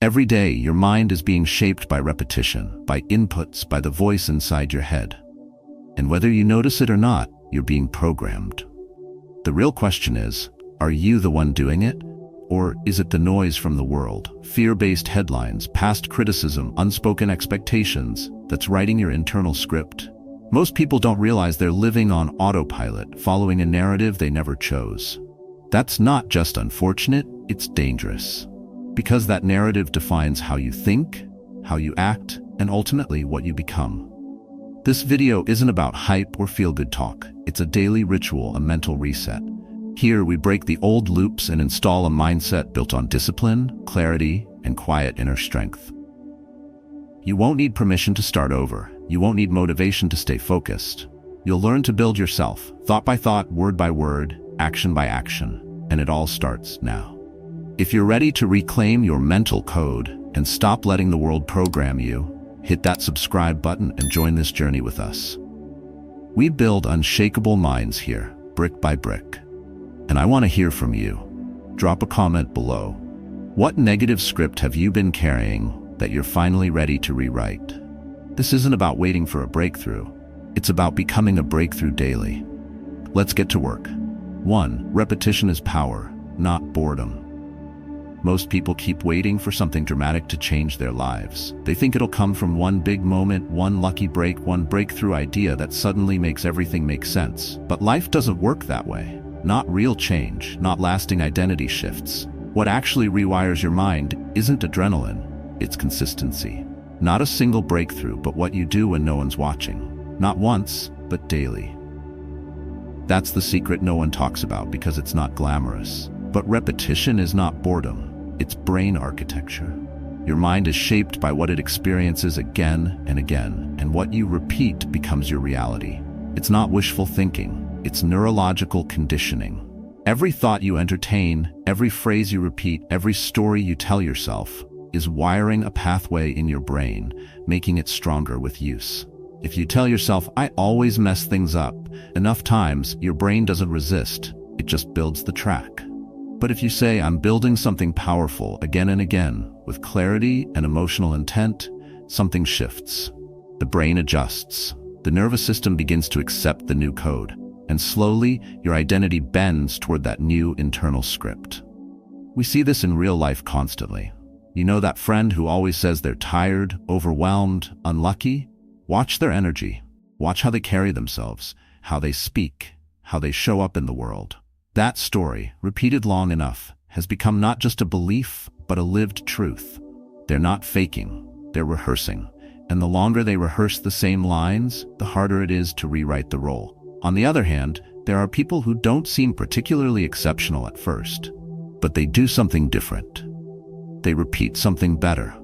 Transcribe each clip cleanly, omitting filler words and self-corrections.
Every day, your mind is being shaped by repetition, by inputs, by the voice inside your head. And whether you notice it or not, you're being programmed. The real question is, are you the one doing it? Or is it the noise from the world, fear-based headlines, past criticism, unspoken expectations, that's writing your internal script? Most people don't realize they're living on autopilot, following a narrative they never chose. That's not just unfortunate, it's dangerous. Because that narrative defines how you think, how you act, and ultimately what you become. This video isn't about hype or feel-good talk. It's a daily ritual, a mental reset. Here we break the old loops and install a mindset built on discipline, clarity, and quiet inner strength. You won't need permission to start over. You won't need motivation to stay focused. You'll learn to build yourself, thought by thought, word by word, action by action, and it all starts now. If you're ready to reclaim your mental code and stop letting the world program you, hit that subscribe button and join this journey with us. We build unshakable minds here, brick by brick. And I want to hear from you. Drop a comment below. What negative script have you been carrying that you're finally ready to rewrite? This isn't about waiting for a breakthrough. It's about becoming a breakthrough daily. Let's get to work. 1. Repetition is power, not boredom. Most people keep waiting for something dramatic to change their lives. They think it'll come from one big moment, one lucky break, one breakthrough idea that suddenly makes everything make sense. But life doesn't work that way. Not real change, not lasting identity shifts. What actually rewires your mind isn't adrenaline, it's consistency. Not a single breakthrough, but what you do when no one's watching. Not once, but daily. That's the secret no one talks about because it's not glamorous. But repetition is not boredom, it's brain architecture. Your mind is shaped by what it experiences again and again, and what you repeat becomes your reality. It's not wishful thinking. It's neurological conditioning. Every thought you entertain, every phrase you repeat, every story you tell yourself is wiring a pathway in your brain, making it stronger with use. If you tell yourself, I always mess things up, enough times, your brain doesn't resist, it just builds the track. But if you say, I'm building something powerful again and again, with clarity and emotional intent, something shifts. The brain adjusts. The nervous system begins to accept the new code. And slowly, your identity bends toward that new internal script. We see this in real life constantly. You know that friend who always says they're tired, overwhelmed, unlucky? Watch their energy. Watch how they carry themselves, how they speak, how they show up in the world. That story, repeated long enough, has become not just a belief, but a lived truth. They're not faking, they're rehearsing. And the longer they rehearse the same lines, the harder it is to rewrite the role. On the other hand, there are people who don't seem particularly exceptional at first, but they do something different. They repeat something better.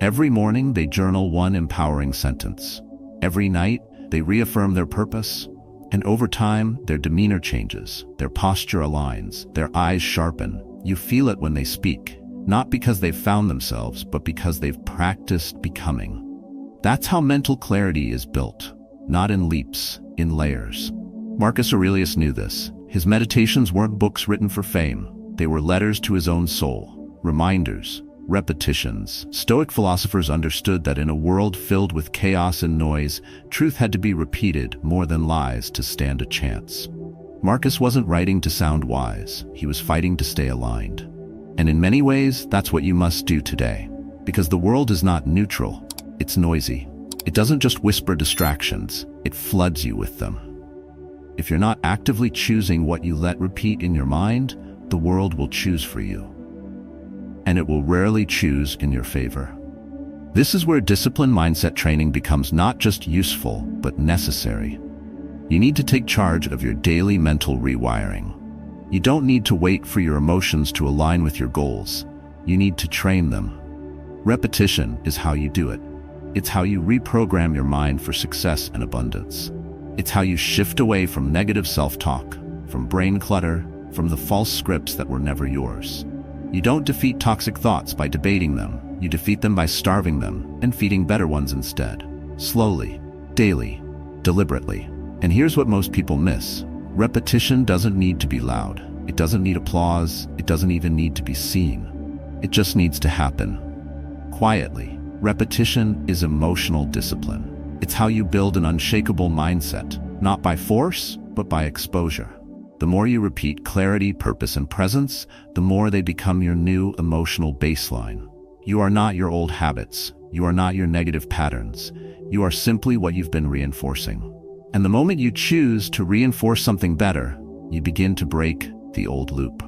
Every morning, they journal one empowering sentence. Every night, they reaffirm their purpose, and over time, their demeanor changes, their posture aligns, their eyes sharpen. You feel it when they speak, not because they've found themselves, but because they've practiced becoming. That's how mental clarity is built, not in leaps, in layers. Marcus Aurelius knew this. His meditations weren't books written for fame. They were letters to his own soul, reminders, repetitions. Stoic philosophers understood that in a world filled with chaos and noise, truth had to be repeated more than lies to stand a chance. Marcus wasn't writing to sound wise. He was fighting to stay aligned. And in many ways, that's what you must do today. Because the world is not neutral. It's noisy. It doesn't just whisper distractions, it floods you with them. If you're not actively choosing what you let repeat in your mind, the world will choose for you. And it will rarely choose in your favor. This is where disciplined mindset training becomes not just useful, but necessary. You need to take charge of your daily mental rewiring. You don't need to wait for your emotions to align with your goals. You need to train them. Repetition is how you do it. It's how you reprogram your mind for success and abundance. It's how you shift away from negative self-talk, from brain clutter, from the false scripts that were never yours. You don't defeat toxic thoughts by debating them. You defeat them by starving them and feeding better ones instead. Slowly, daily, deliberately. And here's what most people miss. Repetition doesn't need to be loud. It doesn't need applause. It doesn't even need to be seen. It just needs to happen. quietly. Repetition is emotional discipline. It's how you build an unshakable mindset, not by force, but by exposure. The more you repeat clarity, purpose, and presence, the more they become your new emotional baseline. You are not your old habits. You are not your negative patterns. You are simply what you've been reinforcing. And the moment you choose to reinforce something better, you begin to break the old loop.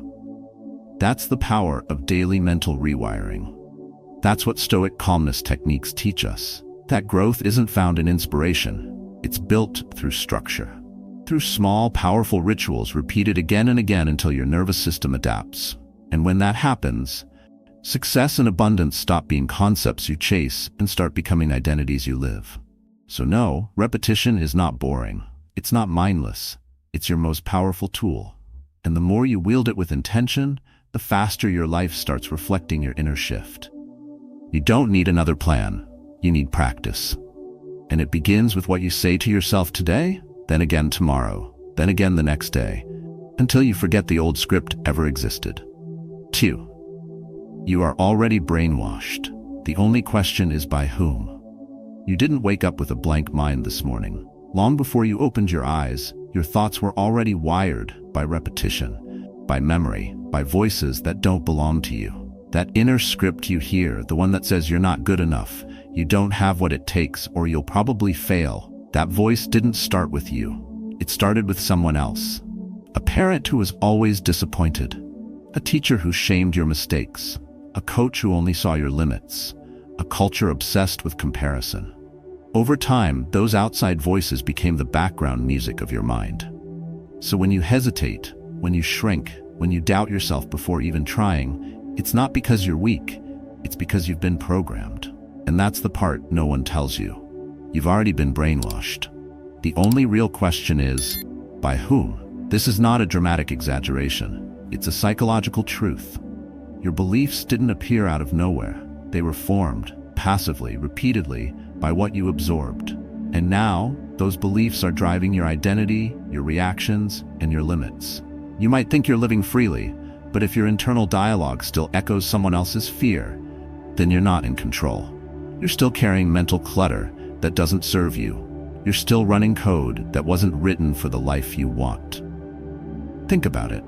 That's the power of daily mental rewiring. That's what Stoic calmness techniques teach us. That growth isn't found in inspiration. It's built through structure. Through small, powerful rituals repeated again and again until your nervous system adapts. And when that happens, success and abundance stop being concepts you chase and start becoming identities you live. So no, repetition is not boring. It's not mindless. It's your most powerful tool. And the more you wield it with intention, the faster your life starts reflecting your inner shift. You don't need another plan. You need practice. And it begins with what you say to yourself today, then again tomorrow, then again the next day, until you forget the old script ever existed. 2. You are already brainwashed. The only question is by whom? You didn't wake up with a blank mind this morning. Long before you opened your eyes, your thoughts were already wired by repetition, by memory, by voices that don't belong to you. That inner script you hear, the one that says you're not good enough, you don't have what it takes, or you'll probably fail, that voice didn't start with you. It started with someone else. A parent who was always disappointed. A teacher who shamed your mistakes. A coach who only saw your limits. A culture obsessed with comparison. Over time, those outside voices became the background music of your mind. So when you hesitate, when you shrink, when you doubt yourself before even trying, it's not because you're weak, it's because you've been programmed. And that's the part no one tells you. You've already been brainwashed. The only real question is, by whom? This is not a dramatic exaggeration. It's a psychological truth. Your beliefs didn't appear out of nowhere. They were formed, passively, repeatedly, by what you absorbed. And now, those beliefs are driving your identity, your reactions, and your limits. You might think you're living freely, but if your internal dialogue still echoes someone else's fear, then you're not in control. You're still carrying mental clutter that doesn't serve you. You're still running code that wasn't written for the life you want. Think about it.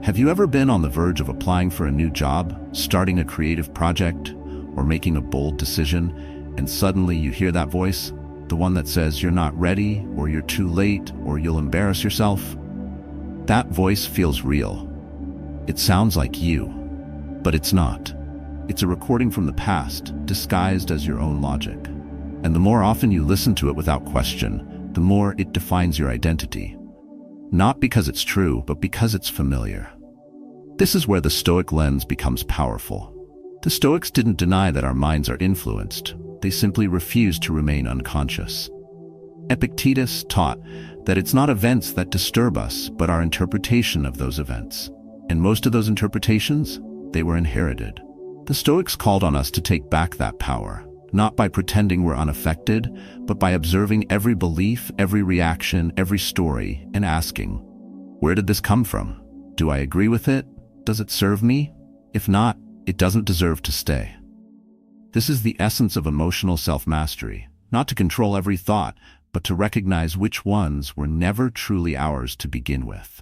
Have you ever been on the verge of applying for a new job, starting a creative project, or making a bold decision, and suddenly you hear that voice, the one that says you're not ready, or you're too late, or you'll embarrass yourself? That voice feels real. It sounds like you, but it's not. It's a recording from the past, disguised as your own logic. And the more often you listen to it without question, the more it defines your identity. Not because it's true, but because it's familiar. This is where the Stoic lens becomes powerful. The Stoics didn't deny that our minds are influenced. They simply refused to remain unconscious. Epictetus taught that it's not events that disturb us, but our interpretation of those events. And most of those interpretations, they were inherited. The Stoics called on us to take back that power, not by pretending we're unaffected, but by observing every belief, every reaction, every story, and asking, where did this come from? Do I agree with it? Does it serve me? If not, it doesn't deserve to stay. This is the essence of emotional self-mastery, not to control every thought, but to recognize which ones were never truly ours to begin with.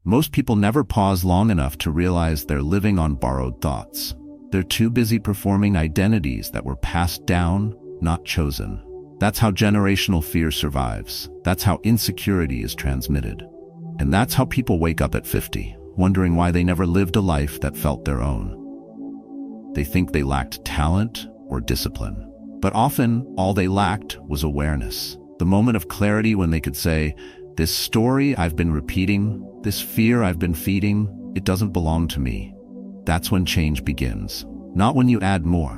Most people never pause long enough to realize they're living on borrowed thoughts. They're too busy performing identities that were passed down, not chosen. That's how generational fear survives. That's how insecurity is transmitted. And that's how people wake up at 50, wondering why they never lived a life that felt their own. They think they lacked talent or discipline. But often, all they lacked was awareness. The moment of clarity when they could say, this story I've been repeating, this fear I've been feeding, it doesn't belong to me. That's when change begins. Not when you add more,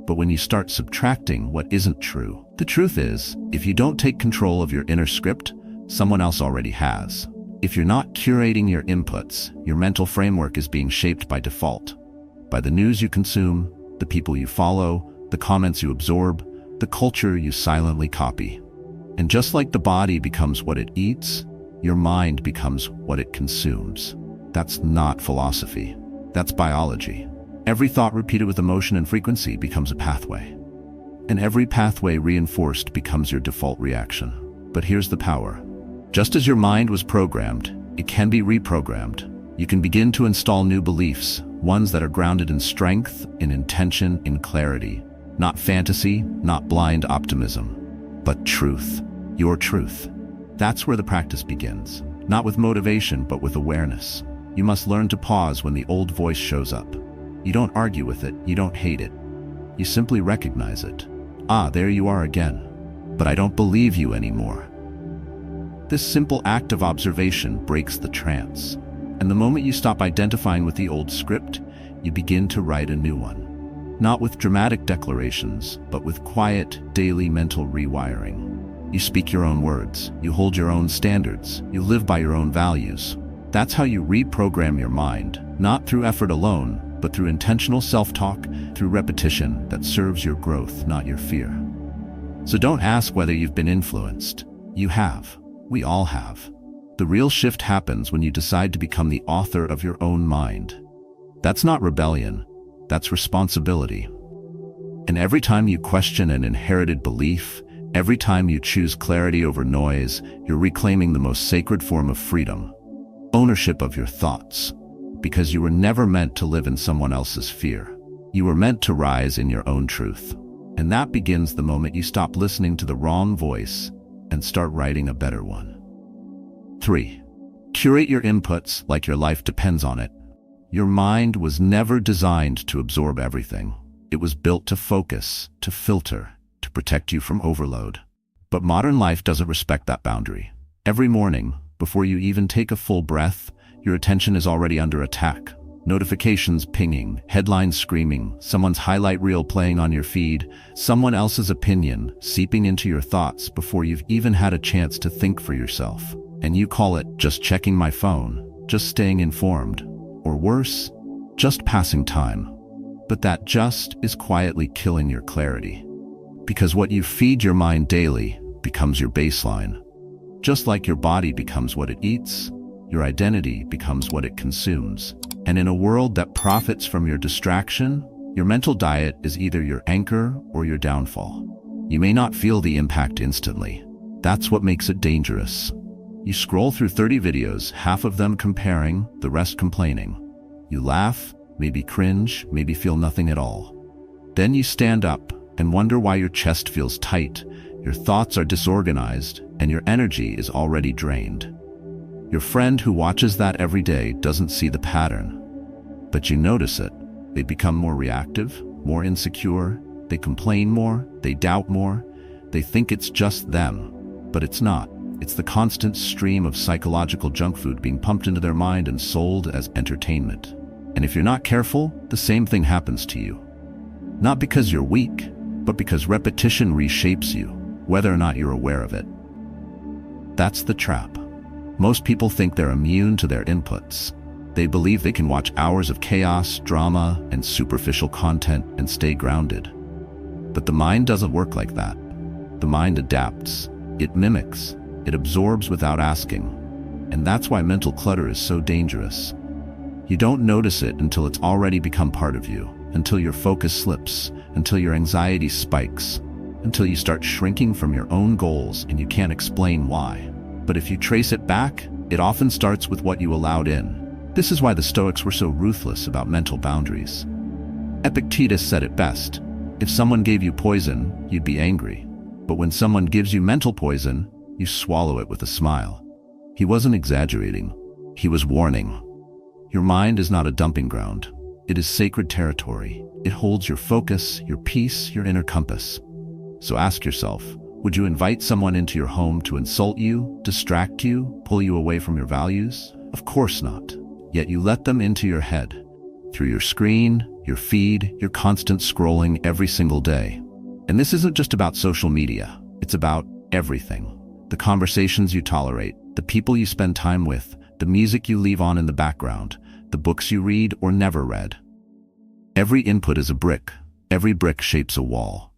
but when you start subtracting what isn't true. The truth is, if you don't take control of your inner script, someone else already has. If you're not curating your inputs, your mental framework is being shaped by default. By the news you consume, the people you follow, the comments you absorb, the culture you silently copy. And just like the body becomes what it eats, your mind becomes what it consumes. That's not philosophy. That's biology. Every thought repeated with emotion and frequency becomes a pathway. And every pathway reinforced becomes your default reaction. But here's the power. Just as your mind was programmed, it can be reprogrammed. You can begin to install new beliefs, ones that are grounded in strength, in intention, in clarity. Not fantasy, not blind optimism, but truth. Your truth. That's where the practice begins. Not with motivation, but with awareness. You must learn to pause when the old voice shows up. You don't argue with it, you don't hate it. You simply recognize it. Ah, there you are again. But I don't believe you anymore. This simple act of observation breaks the trance. And the moment you stop identifying with the old script, you begin to write a new one. Not with dramatic declarations, but with quiet, daily mental rewiring. You speak your own words, you hold your own standards, you live by your own values. That's how you reprogram your mind, not through effort alone, but through intentional self-talk, through repetition that serves your growth, not your fear. So don't ask whether you've been influenced. You have. We all have. The real shift happens when you decide to become the author of your own mind. That's not rebellion, that's responsibility. And every time you question an inherited belief, every time you choose clarity over noise, you're reclaiming the most sacred form of freedom, ownership of your thoughts. Because you were never meant to live in someone else's fear. You were meant to rise in your own truth. And that begins the moment you stop listening to the wrong voice and start writing a better one. 3. Curate your inputs like your life depends on it. Your mind was never designed to absorb everything. It was built to focus, to filter, to protect you from overload. But modern life doesn't respect that boundary. Every morning, before you even take a full breath, your attention is already under attack. Notifications pinging, headlines screaming, someone's highlight reel playing on your feed, someone else's opinion seeping into your thoughts before you've even had a chance to think for yourself. And you call it just checking my phone, just staying informed, or worse, just passing time. But that just is quietly killing your clarity. Because what you feed your mind daily becomes your baseline. Just like your body becomes what it eats, your identity becomes what it consumes. And in a world that profits from your distraction, your mental diet is either your anchor or your downfall. You may not feel the impact instantly. That's what makes it dangerous. You scroll through 30 videos, half of them comparing, the rest complaining. You laugh, maybe cringe, maybe feel nothing at all. Then you stand up and wonder why your chest feels tight, your thoughts are disorganized, and your energy is already drained. Your friend who watches that every day doesn't see the pattern, but you notice it. They become more reactive, more insecure, they complain more, they doubt more, they think it's just them, but it's not. It's the constant stream of psychological junk food being pumped into their mind and sold as entertainment. And if you're not careful, the same thing happens to you. Not because you're weak, but because repetition reshapes you, whether or not you're aware of it. That's the trap. Most people think they're immune to their inputs. They believe they can watch hours of chaos, drama, and superficial content and stay grounded. But the mind doesn't work like that. The mind adapts. It mimics. It absorbs without asking. And that's why mental clutter is so dangerous. You don't notice it until it's already become part of you, until your focus slips, until your anxiety spikes, until you start shrinking from your own goals and you can't explain why. But if you trace it back, it often starts with what you allowed in. This is why the Stoics were so ruthless about mental boundaries. Epictetus said it best. If someone gave you poison, you'd be angry. But when someone gives you mental poison, you swallow it with a smile. He wasn't exaggerating. He was warning. Your mind is not a dumping ground. It is sacred territory. It holds your focus, your peace, your inner compass. So ask yourself, would you invite someone into your home to insult you, distract you, pull you away from your values? Of course not. Yet you let them into your head. Through your screen, your feed, your constant scrolling every single day. And this isn't just about social media. It's about everything. The conversations you tolerate, the people you spend time with, the music you leave on in the background, the books you read or never read. Every input is a brick. Every brick shapes a wall.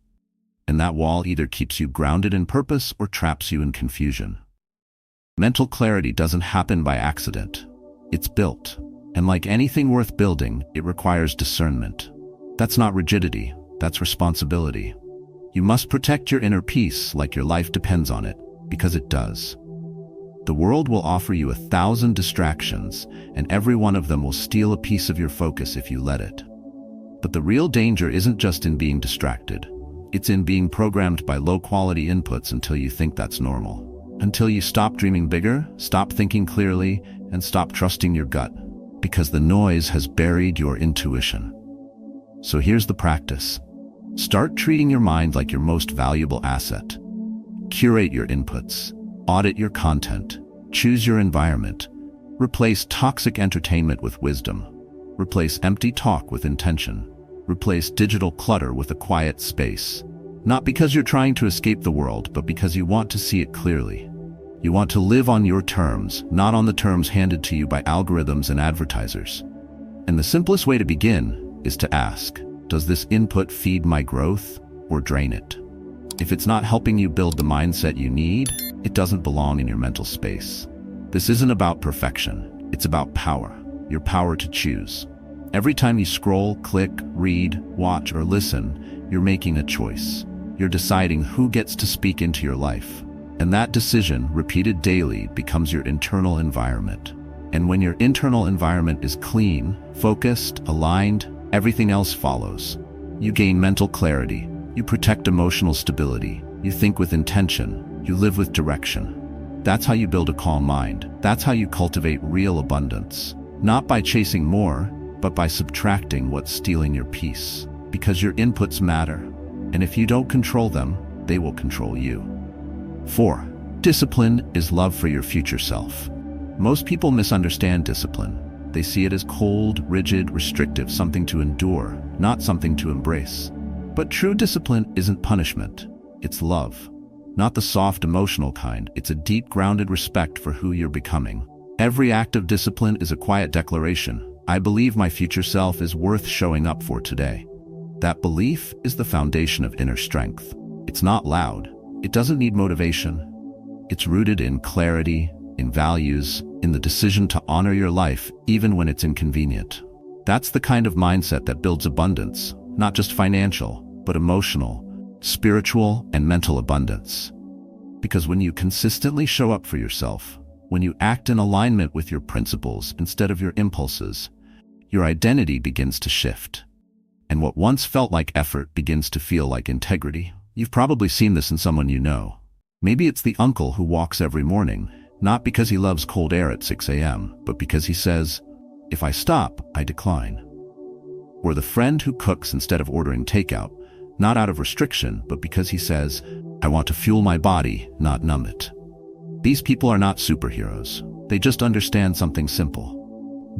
And that wall either keeps you grounded in purpose or traps you in confusion. Mental clarity doesn't happen by accident. It's built. And like anything worth building, it requires discernment. That's not rigidity, that's responsibility. You must protect your inner peace like your life depends on it, because it does. The world will offer you 1,000 distractions, and every one of them will steal a piece of your focus if you let it. But the real danger isn't just in being distracted. It's in being programmed by low-quality inputs until you think that's normal. Until you stop dreaming bigger, stop thinking clearly, and stop trusting your gut, because the noise has buried your intuition. So here's the practice. Start treating your mind like your most valuable asset. Curate your inputs. Audit your content. Choose your environment. Replace toxic entertainment with wisdom. Replace empty talk with intention. Replace digital clutter with a quiet space. Not because you're trying to escape the world, but because you want to see it clearly. You want to live on your terms, not on the terms handed to you by algorithms and advertisers. And the simplest way to begin is to ask, does this input feed my growth or drain it? If it's not helping you build the mindset you need, it doesn't belong in your mental space. This isn't about perfection. It's about power, your power to choose. Every time you scroll, click, read, watch, or listen, you're making a choice. You're deciding who gets to speak into your life. And that decision, repeated daily, becomes your internal environment. And when your internal environment is clean, focused, aligned, everything else follows. You gain mental clarity. You protect emotional stability. You think with intention. You live with direction. That's how you build a calm mind. That's how you cultivate real abundance. Not by chasing more, but by subtracting what's stealing your peace. Because your inputs matter. And if you don't control them, they will control you. 4. Discipline is love for your future self. Most people misunderstand discipline. They see it as cold, rigid, restrictive, something to endure, not something to embrace. But true discipline isn't punishment. It's love. Not the soft, emotional kind. It's a deep, grounded respect for who you're becoming. Every act of discipline is a quiet declaration. I believe my future self is worth showing up for today. That belief is the foundation of inner strength. It's not loud. It doesn't need motivation. It's rooted in clarity, in values, in the decision to honor your life even when it's inconvenient. That's the kind of mindset that builds abundance, not just financial, but emotional, spiritual, and mental abundance. Because when you consistently show up for yourself, when you act in alignment with your principles instead of your impulses, your identity begins to shift. And what once felt like effort begins to feel like integrity. You've probably seen this in someone you know. Maybe it's the uncle who walks every morning, not because he loves cold air at 6 a.m., but because he says, if I stop, I decline. Or the friend who cooks instead of ordering takeout, not out of restriction, but because he says, I want to fuel my body, not numb it. These people are not superheroes. They just understand something simple.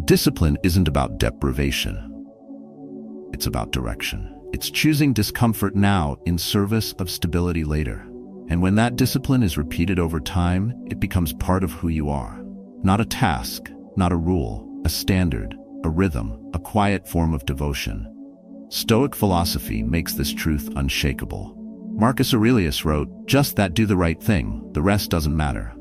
Discipline isn't about deprivation. It's about direction. It's choosing discomfort now in service of stability later. And when that discipline is repeated over time, it becomes part of who you are. Not a task, not a rule, a standard, a rhythm, a quiet form of devotion. Stoic philosophy makes this truth unshakable. Marcus Aurelius wrote, "Just that do the right thing, the rest doesn't matter."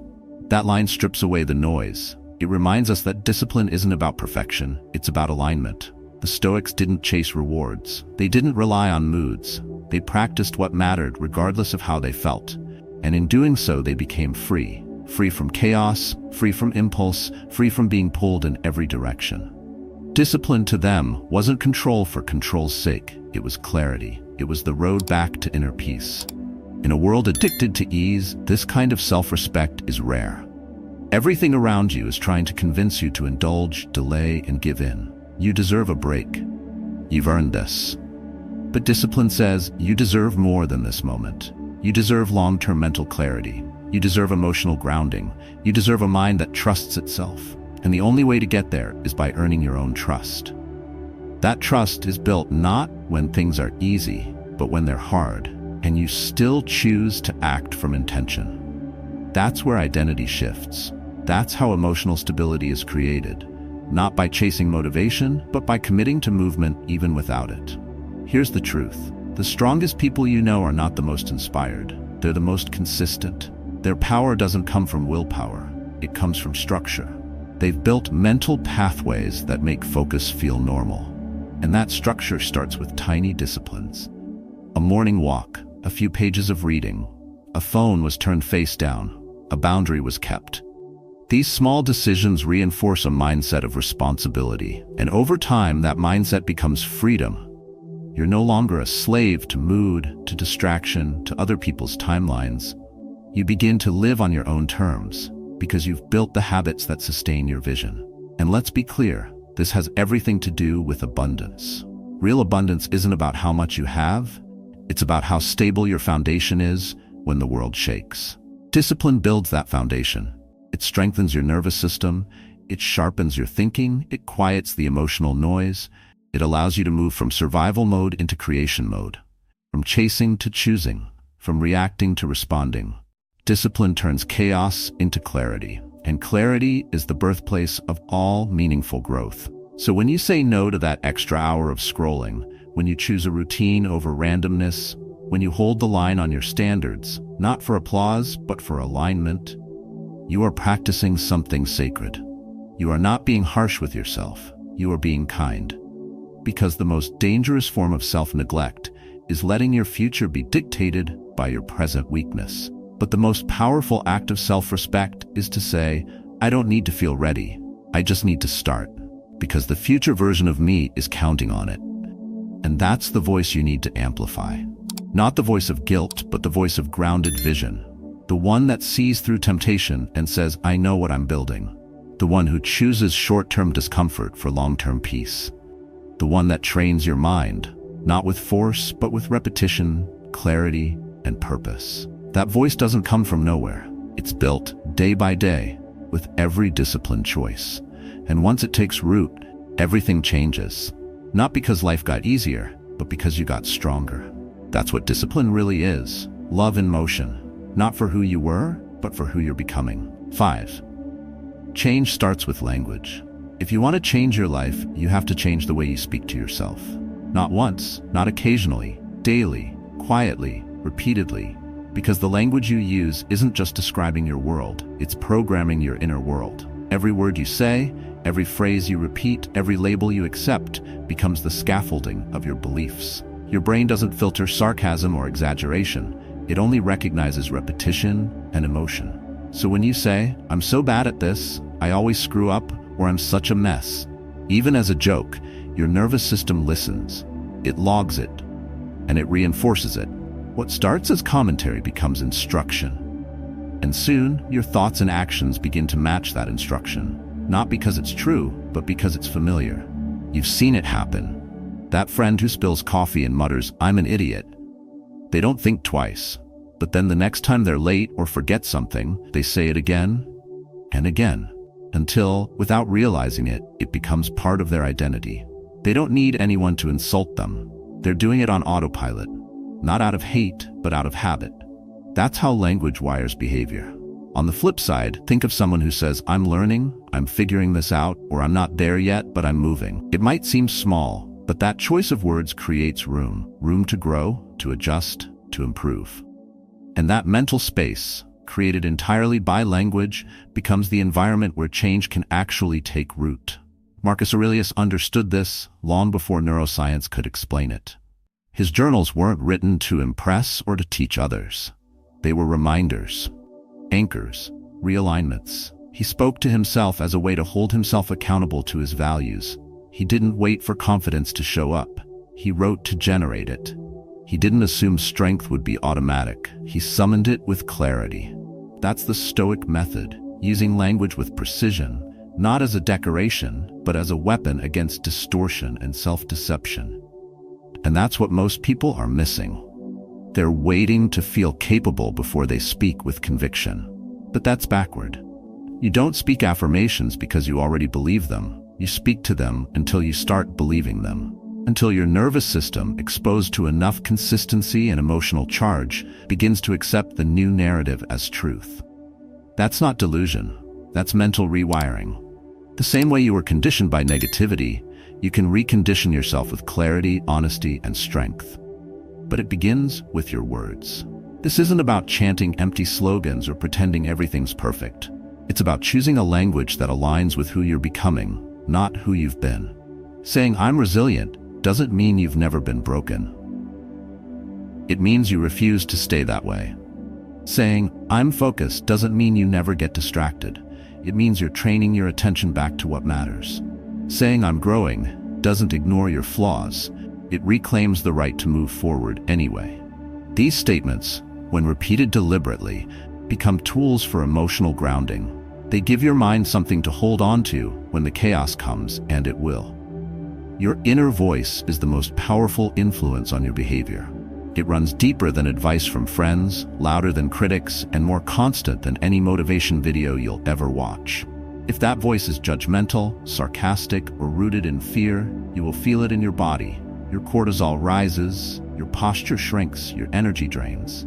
That line strips away the noise. It reminds us that discipline isn't about perfection, it's about alignment. The Stoics didn't chase rewards. They didn't rely on moods. They practiced what mattered regardless of how they felt. And in doing so, they became free. Free from chaos, free from impulse, free from being pulled in every direction. Discipline to them wasn't control for control's sake. It was clarity. It was the road back to inner peace. In a world addicted to ease, this kind of self-respect is rare. Everything around you is trying to convince you to indulge, delay, and give in. You deserve a break. You've earned this. But discipline says you deserve more than this moment. You deserve long-term mental clarity. You deserve emotional grounding. You deserve a mind that trusts itself. And the only way to get there is by earning your own trust. That trust is built not when things are easy, but when they're hard, and you still choose to act from intention. That's where identity shifts. That's how emotional stability is created. Not by chasing motivation, but by committing to movement even without it. Here's the truth. The strongest people you know are not the most inspired. They're the most consistent. Their power doesn't come from willpower. It comes from structure. They've built mental pathways that make focus feel normal. And that structure starts with tiny disciplines. A morning walk, a few pages of reading, a phone was turned face down, a boundary was kept. These small decisions reinforce a mindset of responsibility, and over time that mindset becomes freedom. You're no longer a slave to mood, to distraction, to other people's timelines. You begin to live on your own terms, because you've built the habits that sustain your vision. And let's be clear, this has everything to do with abundance. Real abundance isn't about how much you have, it's about how stable your foundation is when the world shakes. Discipline builds that foundation. It strengthens your nervous system, it sharpens your thinking, it quiets the emotional noise, it allows you to move from survival mode into creation mode, from chasing to choosing, from reacting to responding. Discipline turns chaos into clarity, and clarity is the birthplace of all meaningful growth. So when you say no to that extra hour of scrolling, when you choose a routine over randomness, when you hold the line on your standards, not for applause, but for alignment, you are practicing something sacred. You are not being harsh with yourself, you are being kind. Because the most dangerous form of self-neglect is letting your future be dictated by your present weakness. But the most powerful act of self-respect is to say, I don't need to feel ready, I just need to start. Because the future version of me is counting on it. And that's the voice you need to amplify. Not the voice of guilt, but the voice of grounded vision. The one that sees through temptation and says, I know what I'm building. The one who chooses short-term discomfort for long-term peace. The one that trains your mind, not with force, but with repetition, clarity, and purpose. That voice doesn't come from nowhere. It's built day by day with every disciplined choice. And once it takes root, everything changes. Not because life got easier, but because you got stronger. That's what discipline really is. Love in motion. Not for who you were, but for who you're becoming. 5. Change starts with language. If you want to change your life, you have to change the way you speak to yourself. Not once, not occasionally, daily, quietly, repeatedly. Because the language you use isn't just describing your world, it's programming your inner world. Every word you say, every phrase you repeat, every label you accept becomes the scaffolding of your beliefs. Your brain doesn't filter sarcasm or exaggeration. It only recognizes repetition and emotion. So when you say, I'm so bad at this, I always screw up, or I'm such a mess, even as a joke, your nervous system listens. It logs it, and it reinforces it. What starts as commentary becomes instruction. And soon, your thoughts and actions begin to match that instruction. Not because it's true, but because it's familiar. You've seen it happen. That friend who spills coffee and mutters, I'm an idiot. They don't think twice. But then the next time they're late or forget something, they say it again and again, until, without realizing it, it becomes part of their identity. They don't need anyone to insult them. They're doing it on autopilot. Not out of hate, but out of habit. That's how language wires behavior. On the flip side, think of someone who says, I'm learning, I'm figuring this out, or I'm not there yet, but I'm moving. It might seem small, but that choice of words creates room to grow, to adjust, to improve. And that mental space, created entirely by language, becomes the environment where change can actually take root. Marcus Aurelius understood this long before neuroscience could explain it. His journals weren't written to impress or to teach others. They were reminders, anchors, realignments. He spoke to himself as a way to hold himself accountable to his values. He didn't wait for confidence to show up. He wrote to generate it. He didn't assume strength would be automatic. He summoned it with clarity. That's the Stoic method, using language with precision, not as a decoration, but as a weapon against distortion and self-deception. And that's what most people are missing. They're waiting to feel capable before they speak with conviction. But that's backward. You don't speak affirmations because you already believe them. You speak to them until you start believing them. Until your nervous system, exposed to enough consistency and emotional charge, begins to accept the new narrative as truth. That's not delusion. That's mental rewiring. The same way you were conditioned by negativity, you can recondition yourself with clarity, honesty, and strength. But it begins with your words. This isn't about chanting empty slogans or pretending everything's perfect. It's about choosing a language that aligns with who you're becoming, not who you've been. Saying "I'm resilient" doesn't mean you've never been broken. It means you refuse to stay that way. Saying "I'm focused" doesn't mean you never get distracted. It means you're training your attention back to what matters. Saying "I'm growing" doesn't ignore your flaws. It reclaims the right to move forward anyway. These statements, when repeated deliberately, become tools for emotional grounding. They give your mind something to hold on to when the chaos comes, and it will. Your inner voice is the most powerful influence on your behavior. It runs deeper than advice from friends, louder than critics, and more constant than any motivation video you'll ever watch. If that voice is judgmental, sarcastic, or rooted in fear, you will feel it in your body. Your cortisol rises, your posture shrinks, your energy drains.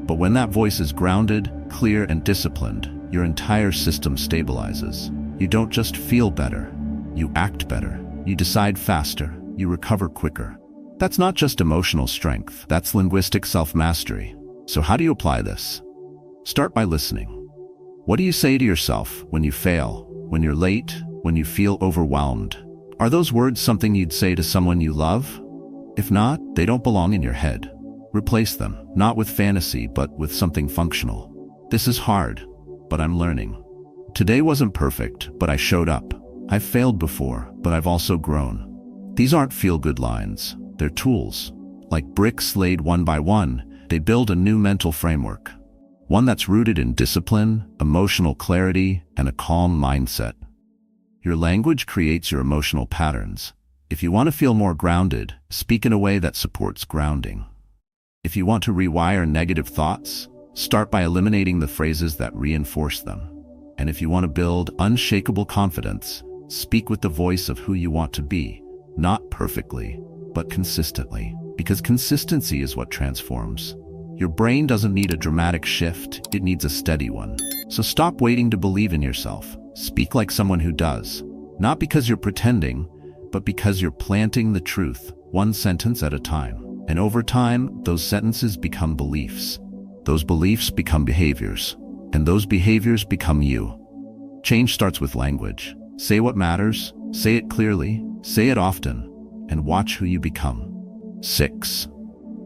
But when that voice is grounded, clear, and disciplined, your entire system stabilizes. You don't just feel better, you act better. You decide faster, you recover quicker. That's not just emotional strength, that's linguistic self-mastery. So how do you apply this? Start by listening. What do you say to yourself when you fail, when you're late, when you feel overwhelmed? Are those words something you'd say to someone you love? If not, they don't belong in your head. Replace them, not with fantasy, but with something functional. This is hard, but I'm learning. Today wasn't perfect, but I showed up. I've failed before, but I've also grown. These aren't feel-good lines. They're tools. Like bricks laid one by one, they build a new mental framework. One that's rooted in discipline, emotional clarity, and a calm mindset. Your language creates your emotional patterns. If you want to feel more grounded, speak in a way that supports grounding. If you want to rewire negative thoughts, start by eliminating the phrases that reinforce them. And if you want to build unshakable confidence, speak with the voice of who you want to be, not perfectly, but consistently, because consistency is what transforms. Your brain doesn't need a dramatic shift, it needs a steady one. So stop waiting to believe in yourself. Speak like someone who does. Not because you're pretending, but because you're planting the truth, one sentence at a time. And over time, those sentences become beliefs. Those beliefs become behaviors. And those behaviors become you. Change starts with language. Say what matters, say it clearly, say it often, and watch who you become. 6.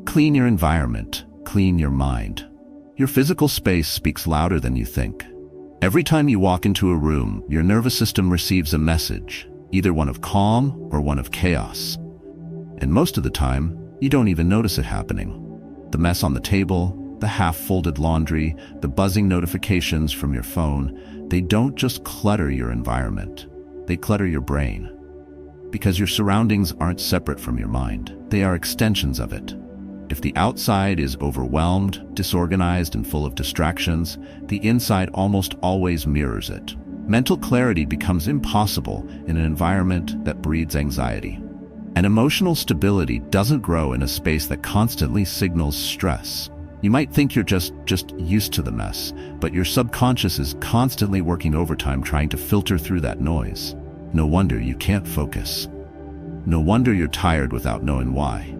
Clean your environment, clean your mind. Your physical space speaks louder than you think. Every time you walk into a room, your nervous system receives a message, either one of calm or one of chaos. And most of the time, you don't even notice it happening. The mess on the table, the half-folded laundry, the buzzing notifications from your phone, they don't just clutter your environment, they clutter your brain. Because your surroundings aren't separate from your mind, they are extensions of it. If the outside is overwhelmed, disorganized, and full of distractions, the inside almost always mirrors it. Mental clarity becomes impossible in an environment that breeds anxiety. And emotional stability doesn't grow in a space that constantly signals stress. You might think you're just used to the mess, but your subconscious is constantly working overtime trying to filter through that noise. No wonder you can't focus. No wonder you're tired without knowing why.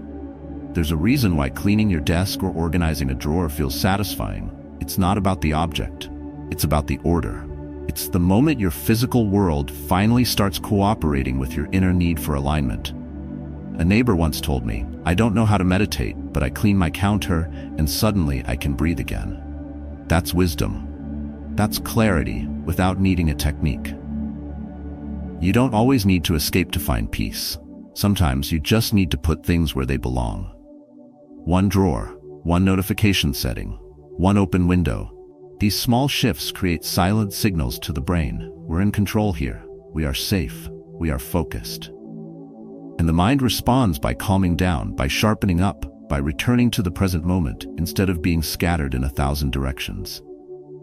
There's a reason why cleaning your desk or organizing a drawer feels satisfying. It's not about the object. It's about the order. It's the moment your physical world finally starts cooperating with your inner need for alignment. A neighbor once told me, "I don't know how to meditate, but I clean my counter and suddenly I can breathe again." That's wisdom. That's clarity without needing a technique. You don't always need to escape to find peace. Sometimes you just need to put things where they belong. One drawer, one notification setting, one open window. These small shifts create silent signals to the brain. We're in control here. We are safe. We are focused. And the mind responds by calming down, by sharpening up, by returning to the present moment instead of being scattered in 1,000 directions.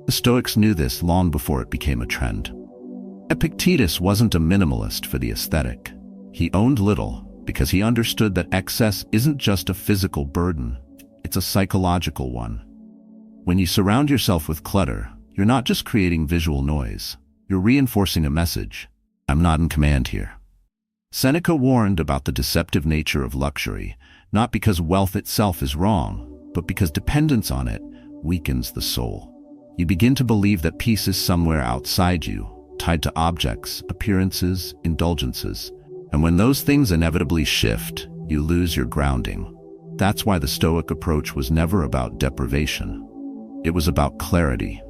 The Stoics knew this long before it became a trend. Epictetus wasn't a minimalist for the aesthetic. He owned little because he understood that excess isn't just a physical burden, it's a psychological one. When you surround yourself with clutter, you're not just creating visual noise, you're reinforcing a message. I'm not in command here. Seneca warned about the deceptive nature of luxury, not because wealth itself is wrong, but because dependence on it weakens the soul. You begin to believe that peace is somewhere outside you, tied to objects, appearances, indulgences. And when those things inevitably shift, you lose your grounding. That's why the Stoic approach was never about deprivation. It was about clarity.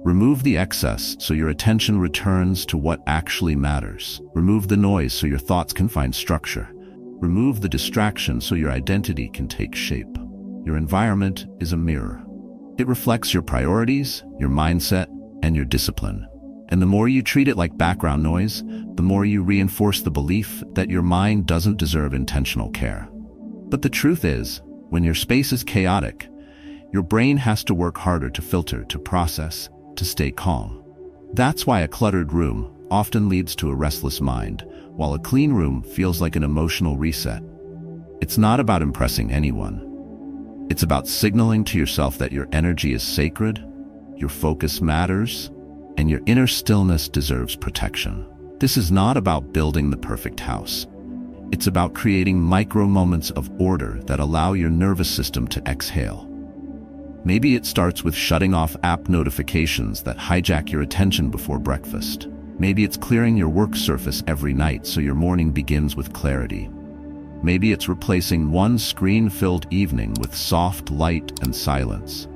Remove the excess so your attention returns to what actually matters. Remove the noise so your thoughts can find structure. Remove the distraction so your identity can take shape. Your environment is a mirror. It reflects your priorities, your mindset, and your discipline. And the more you treat it like background noise, the more you reinforce the belief that your mind doesn't deserve intentional care. But the truth is, when your space is chaotic, your brain has to work harder to filter, to process, to stay calm. That's why a cluttered room often leads to a restless mind, while a clean room feels like an emotional reset. It's not about impressing anyone. It's about signaling to yourself that your energy is sacred, your focus matters, and your inner stillness deserves protection. This is not about building the perfect house. It's about creating micro moments of order that allow your nervous system to exhale. Maybe it starts with shutting off app notifications that hijack your attention before breakfast. Maybe it's clearing your work surface every night so your morning begins with clarity. Maybe it's replacing one screen-filled evening with soft light and silence.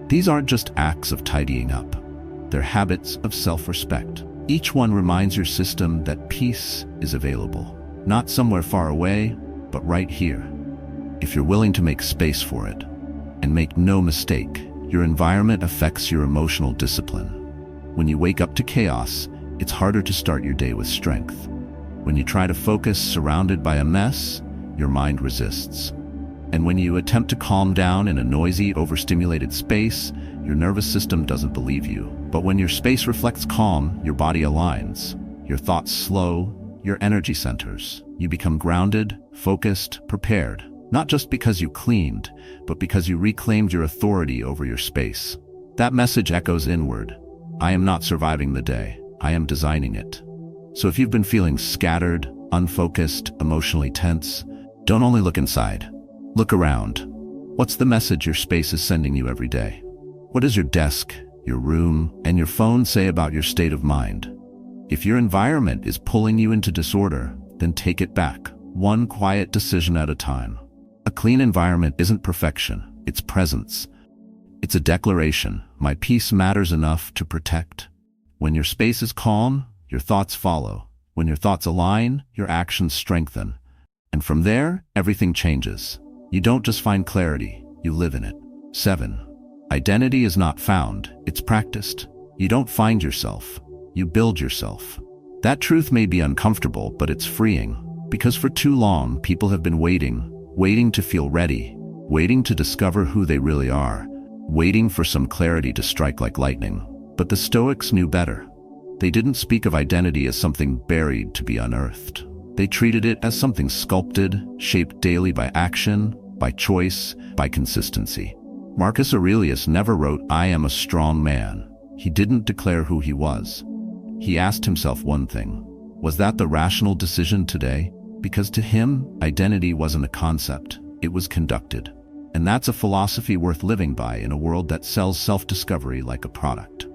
These aren't just acts of tidying up. They're habits of self-respect. Each one reminds your system that peace is available, not somewhere far away, but right here, if you're willing to make space for it. And make no mistake, your environment affects your emotional discipline. When you wake up to chaos, it's harder to start your day with strength. When you try to focus surrounded by a mess, your mind resists. And when you attempt to calm down in a noisy, overstimulated space, your nervous system doesn't believe you. But when your space reflects calm, your body aligns. Your thoughts slow, your energy centers. You become grounded, focused, prepared. Not just because you cleaned, but because you reclaimed your authority over your space. That message echoes inward. I am not surviving the day. I am designing it. So if you've been feeling scattered, unfocused, emotionally tense, don't only look inside. Look around. What's the message your space is sending you every day? What does your desk, your room, and your phone say about your state of mind? If your environment is pulling you into disorder, then take it back, one quiet decision at a time. A clean environment isn't perfection, it's presence. It's a declaration, my peace matters enough to protect. When your space is calm, your thoughts follow. When your thoughts align, your actions strengthen. And from there, everything changes. You don't just find clarity, you live in it. 7. Identity is not found, it's practiced. You don't find yourself, you build yourself. That truth may be uncomfortable, but it's freeing. Because for too long, people have been waiting to feel ready, waiting to discover who they really are, waiting for some clarity to strike like lightning. But the Stoics knew better. They didn't speak of identity as something buried to be unearthed. They treated it as something sculpted, shaped daily by action, by choice, by consistency. Marcus Aurelius never wrote, "I am a strong man." He didn't declare who he was. He asked himself one thing: was that the rational decision today? Because to him, identity wasn't a concept, it was conducted. And that's a philosophy worth living by in a world that sells self-discovery like a product.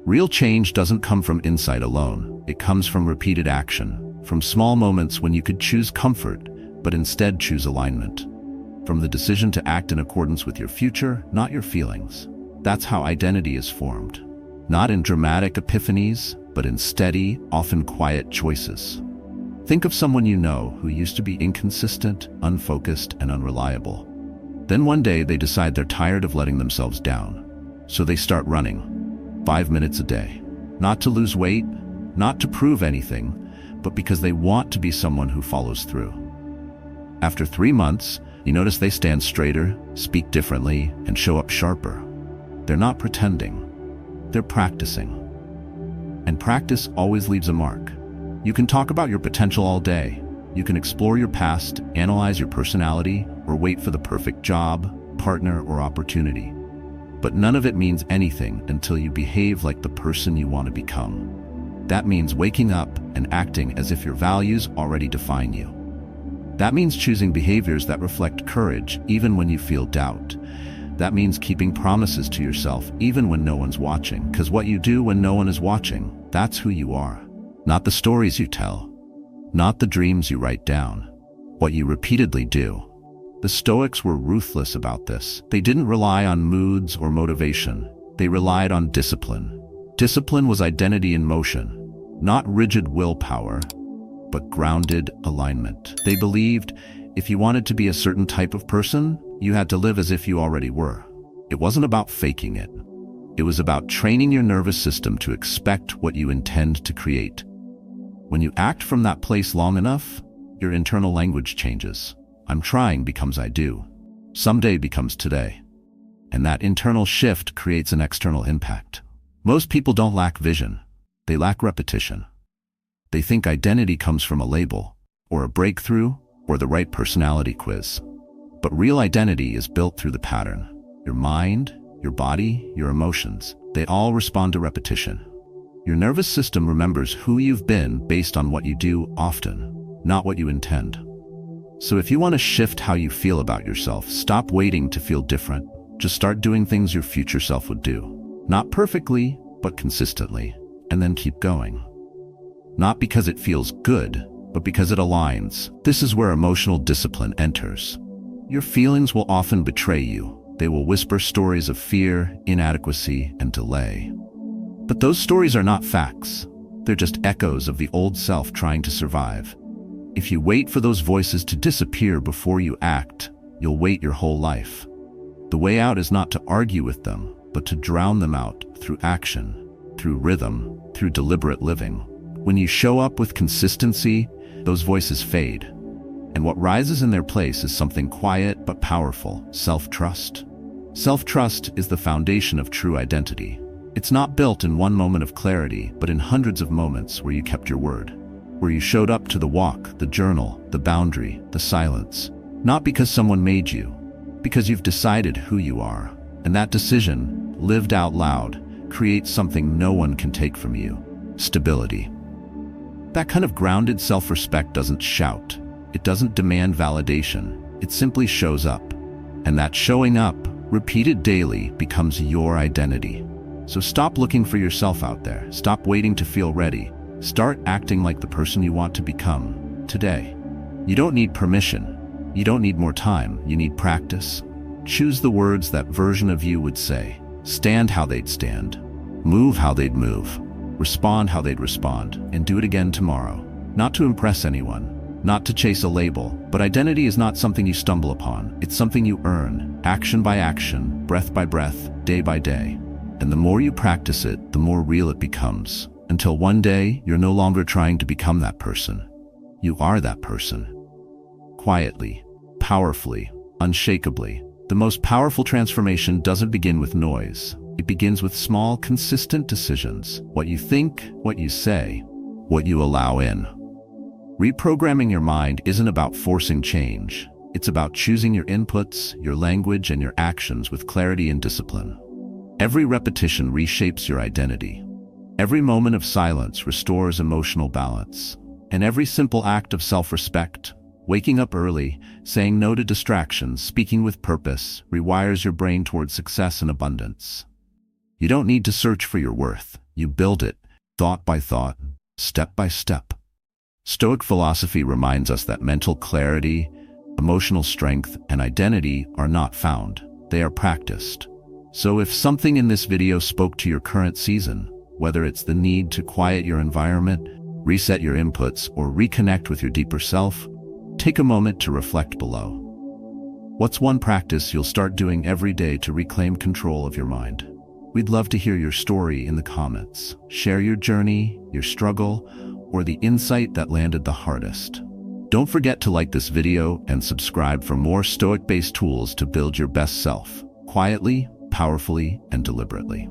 Real change doesn't come from insight alone. It comes from repeated action, from small moments when you could choose comfort, but instead choose alignment. From the decision to act in accordance with your future, not your feelings. That's how identity is formed. Not in dramatic epiphanies, but in steady, often quiet choices. Think of someone you know who used to be inconsistent, unfocused, and unreliable. Then one day they decide they're tired of letting themselves down. So they start running, 5 minutes a day. Not to lose weight, not to prove anything, but because they want to be someone who follows through. After 3 months, you notice they stand straighter, speak differently, and show up sharper. They're not pretending, they're practicing. And practice always leaves a mark. You can talk about your potential all day. You can explore your past, analyze your personality, or wait for the perfect job, partner, or opportunity. But none of it means anything until you behave like the person you want to become. That means waking up and acting as if your values already define you. That means choosing behaviors that reflect courage even when you feel doubt. That means keeping promises to yourself even when no one's watching, because what you do when no one is watching, that's who you are. Not the stories you tell, not the dreams you write down, what you repeatedly do. The Stoics were ruthless about this. They didn't rely on moods or motivation. They relied on discipline. Discipline was identity in motion, not rigid willpower, but grounded alignment. They believed if you wanted to be a certain type of person, you had to live as if you already were. It wasn't about faking it. It was about training your nervous system to expect what you intend to create. When you act from that place long enough, your internal language changes. I'm trying becomes I do. Someday becomes today. And that internal shift creates an external impact. Most people don't lack vision. They lack repetition. They think identity comes from a label, or a breakthrough, or the right personality quiz. But real identity is built through the pattern. Your mind, your body, your emotions, they all respond to repetition. Your nervous system remembers who you've been based on what you do often, not what you intend. So if you want to shift how you feel about yourself, stop waiting to feel different. Just start doing things your future self would do. Not perfectly, but consistently. And then keep going. Not because it feels good, but because it aligns. This is where emotional discipline enters. Your feelings will often betray you. They will whisper stories of fear, inadequacy, and delay. But those stories are not facts. They're just echoes of the old self trying to survive. If you wait for those voices to disappear before you act, you'll wait your whole life. The way out is not to argue with them, but to drown them out through action, through rhythm, through deliberate living. When you show up with consistency, those voices fade. And what rises in their place is something quiet but powerful: self-trust. Self-trust is the foundation of true identity. It's not built in one moment of clarity, but in hundreds of moments where you kept your word, where you showed up to the walk, the journal, the boundary, the silence. Not because someone made you, because you've decided who you are. And that decision, lived out loud, creates something no one can take from you: stability. That kind of grounded self-respect doesn't shout. It doesn't demand validation. It simply shows up. And that showing up, repeated daily, becomes your identity. So stop looking for yourself out there. Stop waiting to feel ready. Start acting like the person you want to become today. You don't need permission. You don't need more time. You need practice. Choose the words that version of you would say. Stand how they'd stand. Move how they'd move. Respond how they'd respond. And do it again tomorrow. Not to impress anyone, not to chase a label, but identity is not something you stumble upon. It's something you earn, action by action, breath by breath, day by day. And the more you practice it, the more real it becomes. Until one day, you're no longer trying to become that person. You are that person. Quietly, powerfully, unshakably. The most powerful transformation doesn't begin with noise. It begins with small, consistent decisions. What you think, what you say, what you allow in. Reprogramming your mind isn't about forcing change. It's about choosing your inputs, your language, and your actions with clarity and discipline. Every repetition reshapes your identity. Every moment of silence restores emotional balance. And every simple act of self-respect, waking up early, saying no to distractions, speaking with purpose, rewires your brain towards success and abundance. You don't need to search for your worth. You build it, thought by thought, step by step. Stoic philosophy reminds us that mental clarity, emotional strength, and identity are not found. They are practiced. So if something in this video spoke to your current season, whether it's the need to quiet your environment, reset your inputs, or reconnect with your deeper self, take a moment to reflect below. What's one practice you'll start doing every day to reclaim control of your mind? We'd love to hear your story in the comments. Share your journey, your struggle, or the insight that landed the hardest. Don't forget to like this video and subscribe for more Stoic-based tools to build your best self, quietly, powerfully, and deliberately.